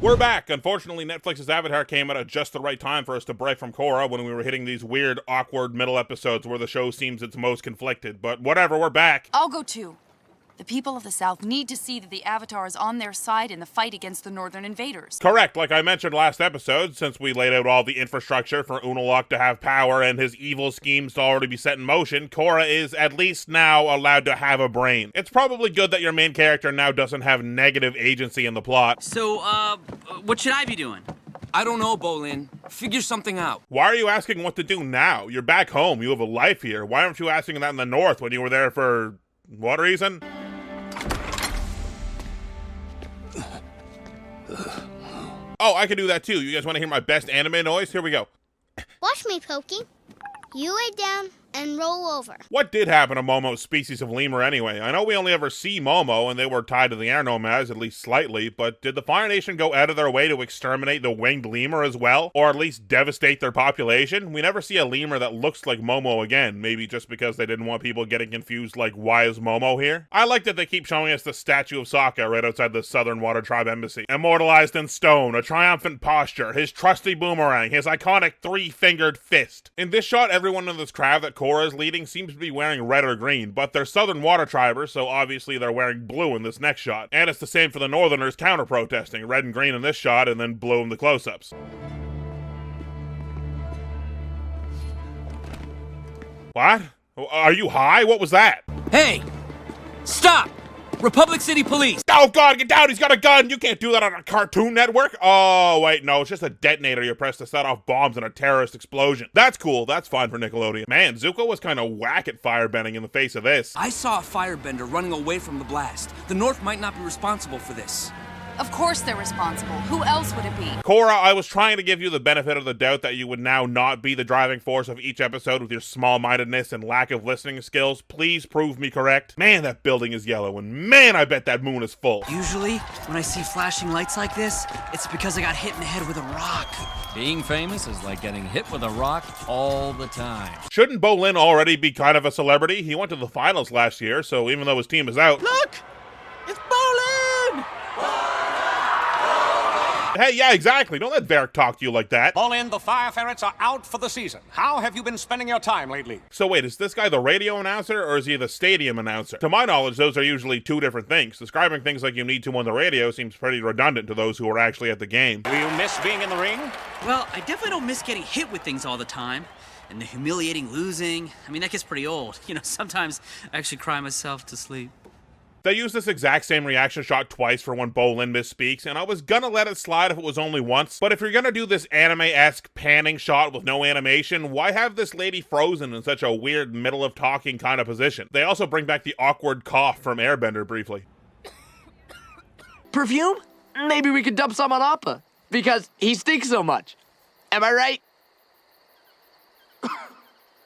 We're back. Unfortunately, Netflix's Avatar came out at just the right time for us to break from Korra when we were hitting these weird, awkward middle episodes where the show seems its most conflicted. But whatever, we're back. I'll go too. The people of the South need to see that the Avatar is on their side in the fight against the Northern invaders. Correct, like I mentioned last episode, since we laid out all the infrastructure for Unalaq to have power and his evil schemes to already be set in motion, Korra is at least now allowed to have a brain. It's probably good that your main character now doesn't have negative agency in the plot. So, what should I be doing? I don't know, Bolin. Figure something out. Why are you asking what to do now? You're back home, you have a life here. Why aren't you asking that in the North when you were there for... what reason? Oh, I can do that too. You guys want to hear my best anime noise? Here we go. Watch me, Pokey. You lay down and roll over. What did happen to Momo's species of lemur anyway? I know we only ever see Momo, and they were tied to the air nomads, at least slightly, but did the Fire Nation go out of their way to exterminate the winged lemur as well? Or at least devastate their population? We never see a lemur that looks like Momo again, maybe just because they didn't want people getting confused like, why is Momo here? I like that they keep showing us the statue of Sokka right outside the Southern Water Tribe Embassy. Immortalized in stone, a triumphant posture, his trusty boomerang, his iconic three-fingered fist. In this shot, everyone in this crowd that Korra is leading seems to be wearing red or green, but they're Southern Water Tribers, so obviously they're wearing blue in this next shot. And it's the same for the Northerners counter-protesting, red and green in this shot, and then blue in the close-ups. What? Are you high? What was that? Hey! Stop! Republic City Police! Oh god, get down! He's got a gun! You can't do that on a Cartoon Network! Oh, wait, no, it's just a detonator you press to set off bombs in a terrorist explosion. That's cool, that's fine for Nickelodeon. Man, Zuko was kind of whack at firebending in the face of this. I saw a firebender running away from the blast. The North might not be responsible for this. Of course they're responsible. Who else would it be? Korra, I was trying to give you the benefit of the doubt that you would now not be the driving force of each episode with your small-mindedness and lack of listening skills. Please prove me correct. Man, that building is yellow, and man, I bet that moon is full. Usually, when I see flashing lights like this, it's because I got hit in the head with a rock. Being famous is like getting hit with a rock all the time. Shouldn't Bolin already be kind of a celebrity? He went to the finals last year, so even though his team is out... Look! It's Bolin! Hey, yeah, exactly. Don't let Varric talk to you like that. Bolin, the fire ferrets are out for the season. How have you been spending your time lately? So wait, is this guy the radio announcer or is he the stadium announcer? To my knowledge, those are usually two different things. Describing things like you need to on the radio seems pretty redundant to those who are actually at the game. Do you miss being in the ring? Well, I definitely don't miss getting hit with things all the time. And the humiliating losing. I mean, that gets pretty old. You know, sometimes I actually cry myself to sleep. They use this exact same reaction shot twice for when Bolin misspeaks, and I was gonna let it slide if it was only once, but if you're gonna do this anime-esque panning shot with no animation, why have this lady frozen in such a weird middle-of-talking kind of position? They also bring back the awkward cough from Airbender briefly. Perfume? Maybe we could dump some on Appa, because he stinks so much. Am I right?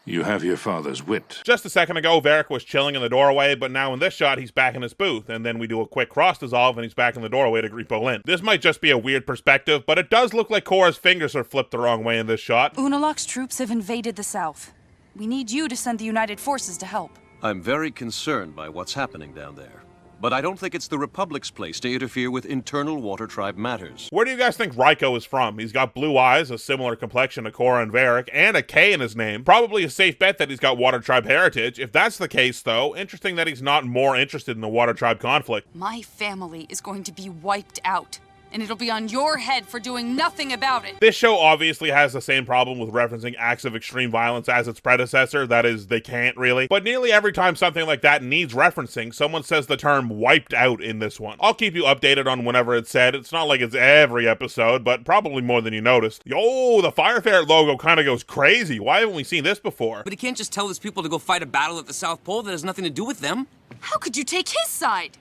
You have your father's wit. Just a second ago, Varric was chilling in the doorway, but now in this shot, he's back in his booth, and then we do a quick cross-dissolve, and he's back in the doorway to greet Bolin. This might just be a weird perspective, but it does look like Korra's fingers are flipped the wrong way in this shot. Unalaq's troops have invaded the South. We need you to send the United Forces to help. I'm very concerned by what's happening down there. But I don't think it's the Republic's place to interfere with internal Water Tribe matters. Where do you guys think Raiko is from? He's got blue eyes, a similar complexion to Korra and Varric, and a K in his name. Probably a safe bet that he's got Water Tribe heritage. If that's the case, though, interesting that he's not more interested in the Water Tribe conflict. My family is going to be wiped out. And it'll be on your head for doing nothing about it. This show obviously has the same problem with referencing acts of extreme violence as its predecessor, that is, they can't really. But nearly every time something like that needs referencing, someone says the term wiped out in this one. I'll keep you updated on whenever it's said. It's not like it's every episode, but probably more than you noticed. Yo, the Fire Ferret logo kind of goes crazy. Why haven't we seen this before? But he can't just tell his people to go fight a battle at the South Pole that has nothing to do with them. How could you take his side?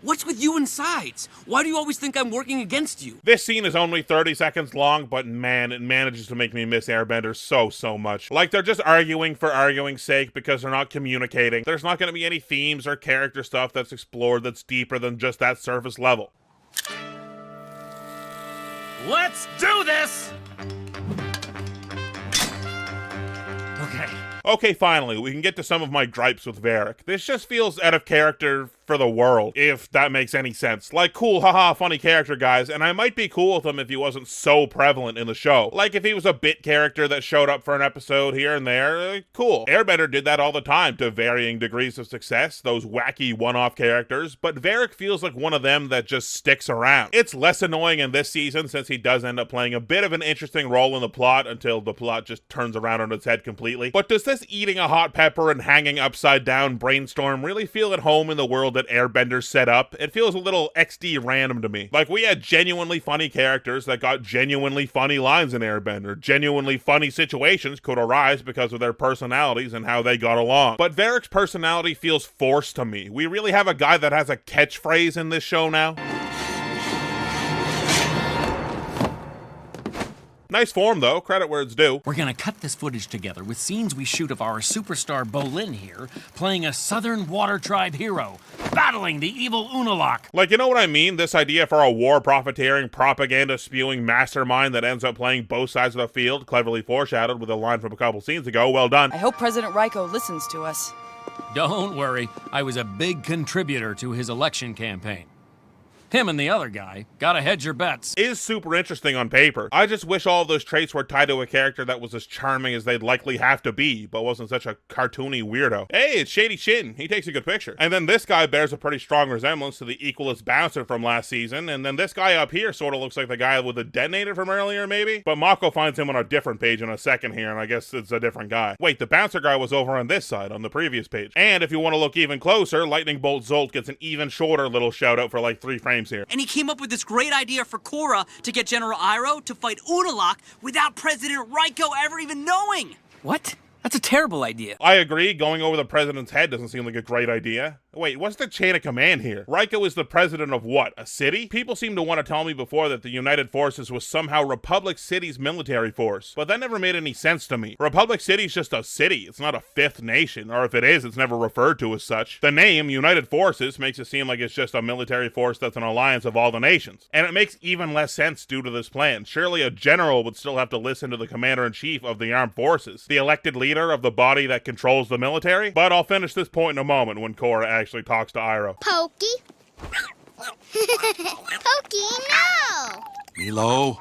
What's with you and sides? Why do you always think I'm working against you? This scene is only 30 seconds long, but man, it manages to make me miss Airbender so much. Like, they're just arguing for arguing's sake because they're not communicating. There's not going to be any themes or character stuff that's explored that's deeper than just that surface level. Let's do this! Okay. Okay, finally, we can get to some of my gripes with Varric. This just feels out of character for the world, if that makes any sense. Like, cool, haha, funny character, guys, and I might be cool with him if he wasn't so prevalent in the show. Like, if he was a bit character that showed up for an episode here and there, cool. Airbender did that all the time to varying degrees of success, those wacky one-off characters, but Varric feels like one of them that just sticks around. It's less annoying in this season since he does end up playing a bit of an interesting role in the plot until the plot just turns around on its head completely. But does this eating a hot pepper and hanging upside down brainstorm really feel at home in the world that Airbender set up? It feels a little XD random to me. Like, we had genuinely funny characters that got genuinely funny lines in Airbender. Genuinely funny situations could arise because of their personalities and how they got along. But Varric's personality feels forced to me. We really have a guy that has a catchphrase in this show now. Nice form, though. Credit where it's due. We're gonna cut this footage together with scenes we shoot of our superstar Bolin here playing a Southern Water Tribe hero, battling the evil Unalak. Like, you know what I mean? This idea for a war profiteering, propaganda spewing mastermind that ends up playing both sides of the field, cleverly foreshadowed with a line from a couple scenes ago. Well done. I hope President Ryko listens to us. Don't worry, I was a big contributor to his election campaign. Him and the other guy gotta hedge your bets. Is super interesting on paper. I just wish all of those traits were tied to a character that was as charming as they'd likely have to be, but wasn't such a cartoony weirdo. Hey, it's Shady Shin. He takes a good picture. And then this guy bears a pretty strong resemblance to the Equalist bouncer from last season, and then this guy up here sort of looks like the guy with the detonator from earlier, maybe? But Mako finds him on a different page in a second here, and I guess it's a different guy. Wait, the bouncer guy was over on this side, on the previous page. And if you want to look even closer, Lightning Bolt Zolt gets an even shorter little shout out for like 3 frames here. And he came up with this great idea for Korra to get General Iroh to fight Unalak without President Ryko ever even knowing. What? That's a terrible idea. I agree, going over the president's head doesn't seem like a great idea. Wait, what's the chain of command here? Ryko is the president of what, a city? People seem to want to tell me before that the United Forces was somehow Republic City's military force, but that never made any sense to me. Republic City's just a city, it's not a fifth nation, or if it is, it's never referred to as such. The name, United Forces, makes it seem like it's just a military force that's an alliance of all the nations. And it makes even less sense due to this plan. Surely a general would still have to listen to the commander-in-chief of the armed forces, the elected leader of the body that controls the military. But I'll finish this point in a moment when Korra actually talks to Iroh. Pokey. Pokey, no! Milo,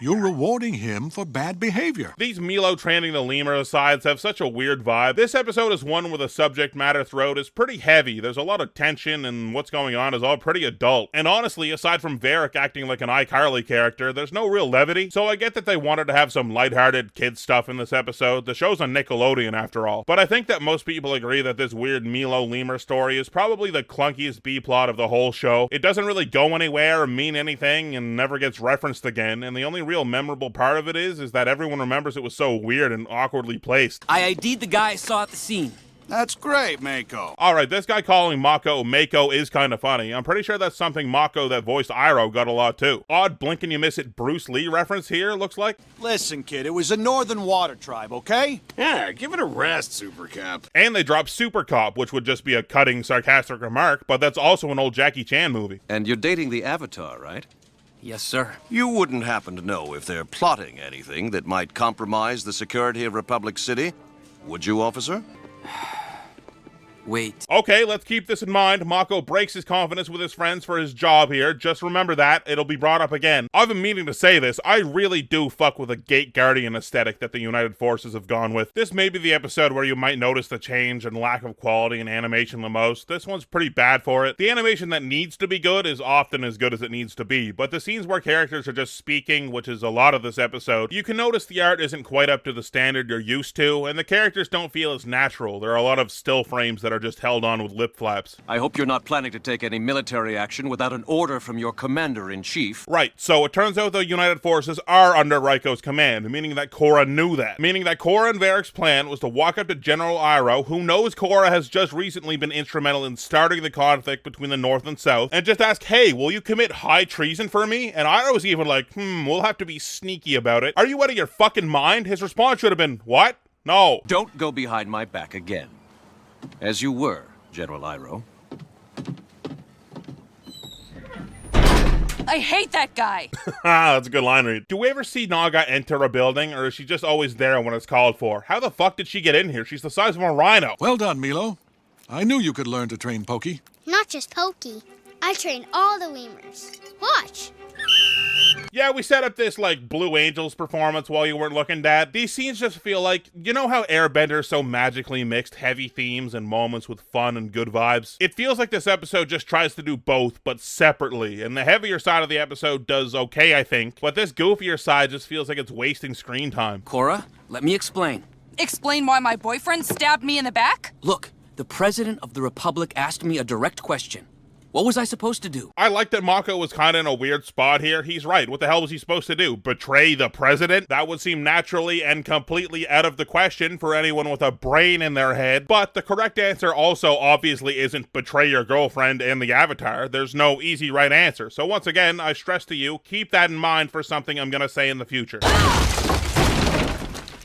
you're rewarding him for bad behavior. These Milo training the lemur asides have such a weird vibe. This episode is one where the subject matter throughout is pretty heavy. There's a lot of tension and what's going on is all pretty adult. And honestly, aside from Varric acting like an iCarly character, there's no real levity. So I get that they wanted to have some lighthearted kid stuff in this episode. The show's on Nickelodeon after all. But I think that most people agree that this weird Milo lemur story is probably the clunkiest B-plot of the whole show. It doesn't really go anywhere or mean anything and never gets referenced again. And the only real memorable part of it is that everyone remembers it was so weird and awkwardly placed. I ID'd the guy I saw at the scene. That's great, Mako. Alright, this guy calling Mako Mako is kind of funny. I'm pretty sure that's something Mako that voiced Iroh got a lot too. Odd blink and you miss it Bruce Lee reference here, looks like. Listen, kid, it was a Northern Water Tribe, okay? Yeah, give it a rest, Super Cap. And they dropped Super Cop, which would just be a cutting, sarcastic remark, but that's also an old Jackie Chan movie. And you're dating the Avatar, right? Yes, sir. You wouldn't happen to know if they're plotting anything that might compromise the security of Republic City, would you, officer? Wait. Okay, let's keep this in mind. Mako breaks his confidence with his friends for his job here. Just remember that. It'll be brought up again. I've been meaning to say this. I really do fuck with the Gate Guardian aesthetic that the United Forces have gone with. This may be the episode where you might notice the change and lack of quality in animation the most. This one's pretty bad for it. The animation that needs to be good is often as good as it needs to be, but the scenes where characters are just speaking, which is a lot of this episode, you can notice the art isn't quite up to the standard you're used to, and the characters don't feel as natural. There are a lot of still frames that are just held on with lip flaps. I hope you're not planning to take any military action without an order from your commander-in-chief. Right, so it turns out the United Forces are under Ryko's command, meaning that Korra knew that. Meaning that Korra and Varric's plan was to walk up to General Iroh, who knows Korra has just recently been instrumental in starting the conflict between the North and South, and just ask, hey, will you commit high treason for me? And Iroh's even like, we'll have to be sneaky about it. Are you out of your fucking mind? His response should have been, what? No. Don't go behind my back again. As you were, General Iroh. I hate that guy! That's a good line read. Do we ever see Naga enter a building, or is she just always there when it's called for? How the fuck did she get in here? She's the size of a rhino. Well done, Milo. I knew you could learn to train Pokey. Not just Pokey. I train all the lemurs. Watch. Yeah, we set up this, like, Blue Angels performance while you weren't looking, Dad. These scenes just feel like, you know how Airbender so magically mixed heavy themes and moments with fun and good vibes? It feels like this episode just tries to do both, but separately, and the heavier side of the episode does okay, I think, but this goofier side just feels like it's wasting screen time. Korra, let me explain. Explain why my boyfriend stabbed me in the back? Look, the President of the Republic asked me a direct question. What was I supposed to do? I like that Mako was kind of in a weird spot here. He's right. What the hell was he supposed to do? Betray the president? That would seem naturally and completely out of the question for anyone with a brain in their head. But the correct answer also obviously isn't betray your girlfriend and the Avatar. There's no easy right answer. So once again, I stress to you, keep that in mind for something I'm gonna say in the future.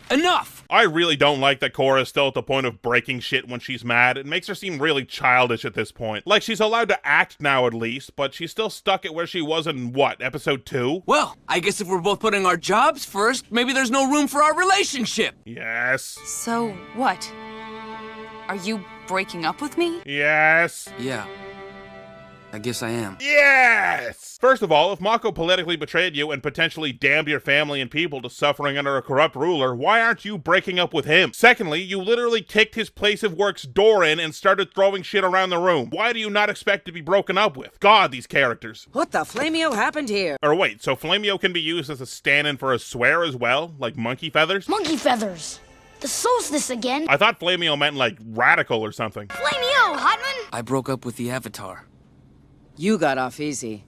Enough! I really don't like that Korra is still at the point of breaking shit when she's mad. It makes her seem really childish at this point. Like, she's allowed to act now at least, but she's still stuck at where she was in, what, episode 2? Well, I guess if we're both putting our jobs first, maybe there's no room for our relationship. Yes. So what? Are you breaking up with me? Yes. Yeah. I guess I am. Yes! First of all, if Mako politically betrayed you and potentially damned your family and people to suffering under a corrupt ruler, why aren't you breaking up with him? Secondly, you literally kicked his place of work's door in and started throwing shit around the room. Why do you not expect to be broken up with? God, these characters. What the flameo happened here? Or wait, so flameo can be used as a stand-in for a swear as well? Like monkey feathers? Monkey feathers. The solstice again. I thought flameo meant like radical or something. Flameo, Hotman! I broke up with the Avatar. You got off easy.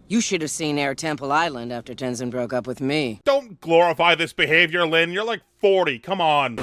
You should have seen Air Temple Island after Tenzin broke up with me. Don't glorify this behavior, Lin. You're like 40. Come on.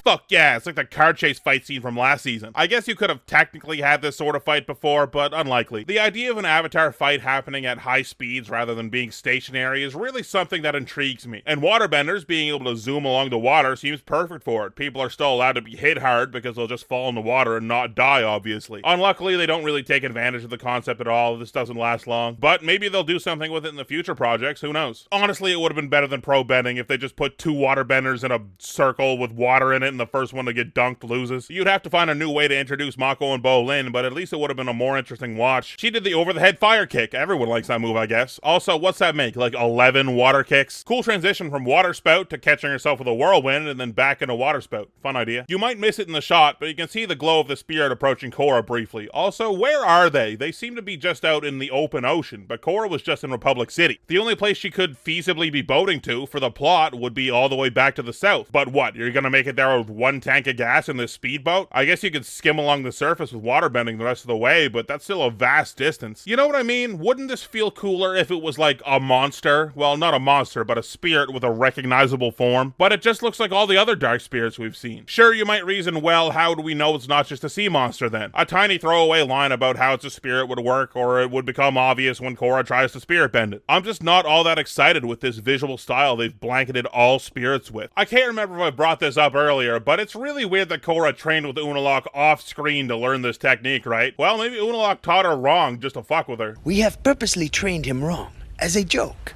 Fuck yeah, it's like the car chase fight scene from last season. I guess you could have technically had this sort of fight before, but unlikely. The idea of an Avatar fight happening at high speeds rather than being stationary is really something that intrigues me. And waterbenders being able to zoom along the water seems perfect for it. People are still allowed to be hit hard because they'll just fall in the water and not die, obviously. Unluckily, they don't really take advantage of the concept at all. This doesn't last long. But maybe they'll do something with it in the future projects, who knows? Honestly, it would have been better than pro bending if they just put 2 waterbenders in a circle with water in it and the first one to get dunked loses. You'd have to find a new way to introduce Mako and Bolin, but at least it would have been a more interesting watch. She did the over-the-head fire kick. Everyone likes that move, I guess. Also, what's that make? Like 11 water kicks? Cool transition from water spout to catching herself with a whirlwind and then back into water spout. Fun idea. You might miss it in the shot, but you can see the glow of the spirit approaching Korra briefly. Also, where are they? They seem to be just out in the open ocean, but Korra was just in Republic City. The only place she could feasibly be boating to for the plot would be all the way back to the south. But what, you're gonna make it there with 1 tank of gas in this speedboat? I guess you could skim along the surface with waterbending the rest of the way, but that's still a vast distance. You know what I mean? Wouldn't this feel cooler if it was like a monster? Well, not a monster, but a spirit with a recognizable form. But it just looks like all the other dark spirits we've seen. Sure, you might reason, well, how do we know it's not just a sea monster then? A tiny throwaway line about how it's a spirit would work, or it would become obvious when Korra tries to spirit bend it. I'm just not all that excited with this visual style they've blanketed all spirits with. I can't remember if I brought this up earlier, but it's really weird that Korra trained with Unalaq off-screen to learn this technique, right? Well, maybe Unalaq taught her wrong just to fuck with her. We have purposely trained him wrong, as a joke.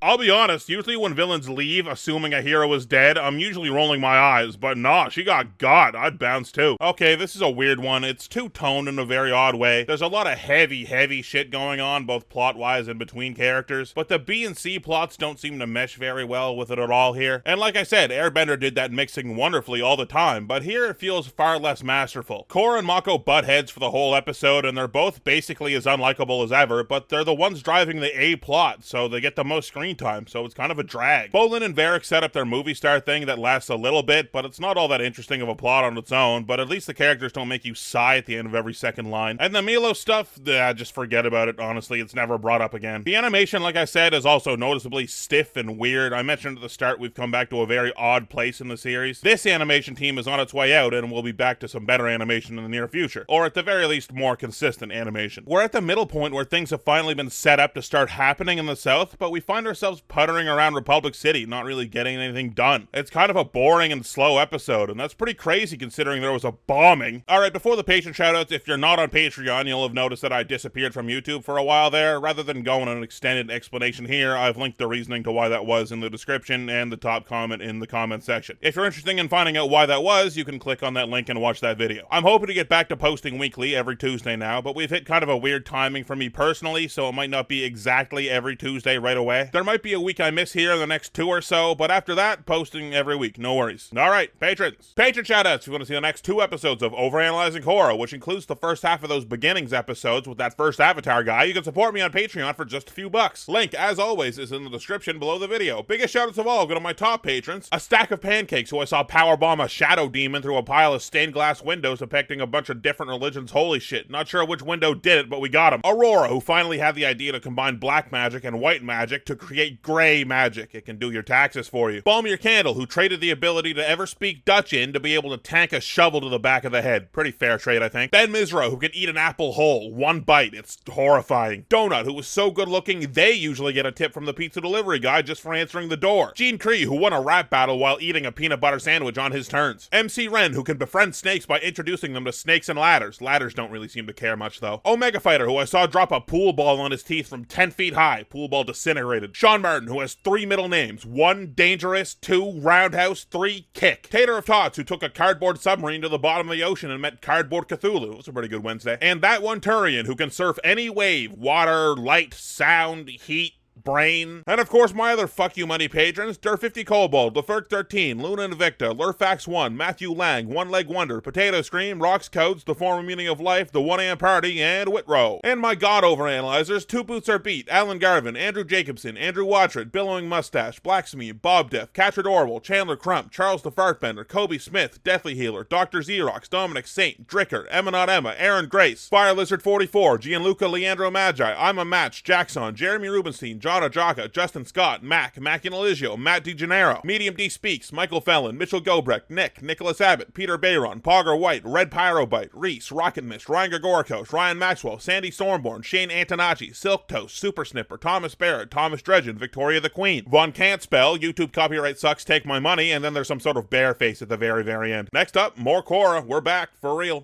I'll be honest, usually when villains leave, assuming a hero is dead, I'm usually rolling my eyes, but nah, she got I'd bounce too. Okay, this is a weird one. It's two-toned in a very odd way. There's a lot of heavy shit going on, both plot-wise and between characters, but the B and C plots don't seem to mesh very well with it at all here. And like I said, Airbender did that mixing wonderfully all the time, but here it feels far less masterful. Korra and Mako butt heads for the whole episode, and they're both basically as unlikable as ever, but they're the ones driving the A plot, so they get the most screen time, so it's kind of a drag. Bolin and Varric set up their movie star thing that lasts a little bit, but it's not all that interesting of a plot on its own, but at least the characters don't make you sigh at the end of every second line. And the Milo stuff, just forget about it, honestly, it's never brought up again. The animation, like I said, is also noticeably stiff and weird. I mentioned at the start we've come back to a very odd place in the series. This animation team is on its way out, and we'll be back to some better animation in the near future, or at the very least more consistent animation. We're at the middle point where things have finally been set up to start happening in the south, but we find ourselves themselves puttering around Republic City, not really getting anything done. It's kind of a boring and slow episode, and that's pretty crazy considering there was a bombing. Alright, before the patron shoutouts, if you're not on Patreon, you'll have noticed that I disappeared from YouTube for a while there. Rather than going on an extended explanation here, I've linked the reasoning to why that was in the description and the top comment in the comment section. If you're interested in finding out why that was, you can click on that link and watch that video. I'm hoping to get back to posting weekly every Tuesday now, but we've hit kind of a weird timing for me personally, so it might not be exactly every Tuesday right away. There might be a week I miss here in the next 2 or so, but after that, posting every week, no worries. Alright, patrons. Patron shoutouts if you want to see the next 2 episodes of Overanalyzing Korra, which includes the first half of those beginnings episodes with that first Avatar guy. You can support me on Patreon for just a few bucks. Link, as always, is in the description below the video. Biggest shoutouts of all go to my top patrons, a stack of pancakes who I saw powerbomb a shadow demon through a pile of stained glass windows depicting a bunch of different religions. Holy shit, not sure which window did it, but we got him. Aurora, who finally had the idea to combine black magic and white magic to create gray magic. It can do your taxes for you. Balm Your Candle, who traded the ability to ever speak Dutch in to be able to tank a shovel to the back of the head. Pretty fair trade, I think. Ben Mizro, who can eat an apple whole, one bite. It's horrifying. Donut, who was so good looking, they usually get a tip from the pizza delivery guy just for answering the door. Gene Cree, who won a rap battle while eating a peanut butter sandwich on his turns. MC Ren, who can befriend snakes by introducing them to snakes and ladders. Ladders don't really seem to care much, though. Omega Fighter, who I saw drop a pool ball on his teeth from 10 feet high. Pool ball disintegrated. Sean Martin, who has 3 middle names. 1, Dangerous. 2, Roundhouse. 3, Kick. Tater of Tots, who took a cardboard submarine to the bottom of the ocean and met Cardboard Cthulhu. It was a pretty good Wednesday. And that one Turian, who can surf any wave. Water, light, sound, heat, brain. And of course my other fuck you money patrons, Dur50 Kobold, Leferk 13, Luna Invicta, Lurfax 1, Matthew Lang, One Leg Wonder, Potato Scream, Rocks Codes, The Former Meaning of Life, The 1AM Party, and Whitrow. And my god overanalyzers, Two Boots Are Beat, Alan Garvin, Andrew Jacobson, Andrew Watchred, Billowing Mustache, Blacksmith, Bob Def, Catchard Orwell, Chandler Crump, Charles the Fartbender, Kobe Smith, Deathly Healer, Dr. Xerox, Dominic Saint, Dricker, Emma Not Emma, Aaron Grace, Fire Lizard 44, Gianluca Leandro Magi, I'm a Match, Jackson, Jeremy Rubenstein, Jada Jaka, Justin Scott, Mac, Macunaligio, Matt DeGennaro, Medium D Speaks, Michael Fellon, Mitchell Gobrecht, Nick, Nicholas Abbott, Peter Bayron, Pogger White, Red Pyrobite, Reese, Rocket Mist, Ryan Gregorikos, Ryan Maxwell, Sandy Stormborn, Shane Antonacci, Silk Toast, Super Snipper, Thomas Barrett, Thomas Dredgen, Victoria the Queen, Von Can't Spell, YouTube copyright sucks, take my money, and then there's some sort of bear face at the very end. Next up, more Korra. We're back, for real.